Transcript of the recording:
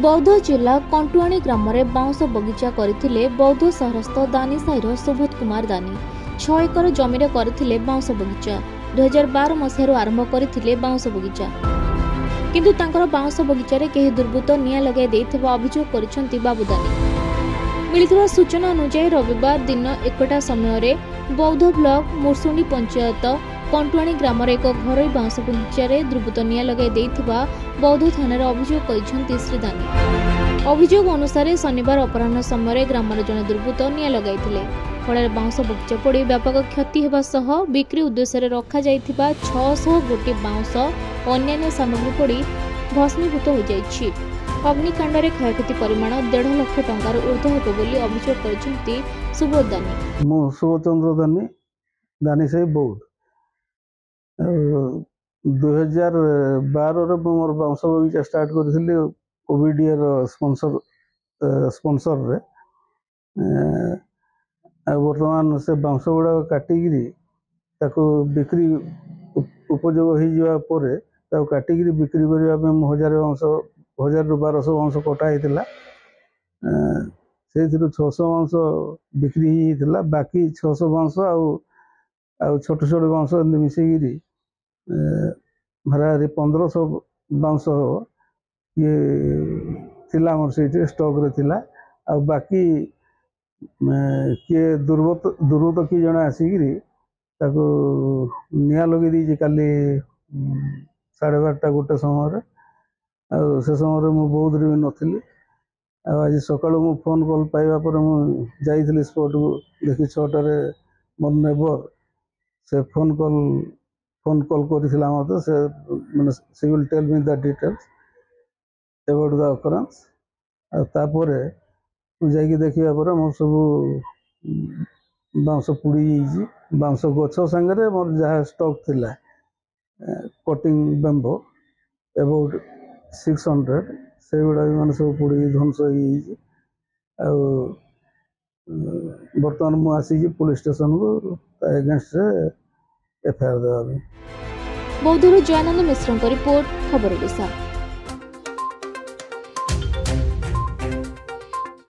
बौद्ध जिला कंटुआणी ग्राम में बाउंस बगिचा करथिले बौद्ध सहरस्थ दानी साहिर सुबोध कुमार दानी 6 एकर जमीन करथिले बाउंस बगिचा 2012 मसीह आरंभ करथिले बाउंस बगिचा किंतु तांकर बाउंस बगिचारे केही दुर्बृत्त निया लगाई देथिबा अभियोग करिसंती बाबू दानी। मिलिथिबा सूचना अनुसार रविवार दिन 1टा समय बौद्ध ब्लॉक मुरसुंडी पंचायत कंटुआणी ग्राम एक घरोई बाउंस बगिचारे दुर्बृत्त निया लगाई देथिबा बौद्ध थाना अभियोग करिसंती श्री दानी। अभियोग अनुसार शनिवार अपराह्न समय ग्राम जड़े दुर्बृत्त निया लगाइथिले फल बाउंस बगिचा पड़ी व्यापक क्षति हेबा सह बिक्री उद्देश्य रखा जाइथिबा 600 गोटी बाउंस अन्य सामग्री पड़ी भस्मीभूत हो जाइछि। अग्निकांड रे क्षयक्षति परिमाण 1.5 लाख टंकार ऊर्ध्व हेबो बोली अभियोग करिसंती सुबोध दानी। मो सुबोध चंद्र दानी दानी से बौद्ध 2012 रे मोर बाउंस बगिचा स्टार्ट करथिले ओबीडीआर स्पॉन्सर रे वर्तमान से बाउंस गुड़ा काटिकी बिक्री उपयोग हो काटिकी बिक्री करने 1000 ରୁ 1200 बाउंस कटाई से 600 बाउंस बिक्री होता बाकी 600 बाउंस आउ छोट छोट बाउंस मिसेकी भारी 1500 बाउंस ये थिला मोर से स्टॉक रे थिला आ बाकी किए दुर्बृत्त कि जन आसिक निया लगे दी काली 12:30 गोटे समय से समय मु बौद्ध भी नथी आज सकाळु मु फोन कॉल पाइबा पर मु जाइथिली स्पॉट को देखि 6टार मोर नेबर से फोन कॉल करथिला मते से माने she will tell me the details about the occurrence तापर जाकि देखा मोर सब बाउंस पुड़ी बाउंस गछ सांगे मोर जहाँ स्टॉक थिला कटिंग बेम्बो अबाउट 600 से गुड़ा भी सब पुड़ी ध्वंस हो बर्तमान मु आसी पुलिस स्टेशन को एगेंस्ट एफआईआर देवा। बौद्धर जयानंद मिश्र रिपोर्ट खबर ओडिशा।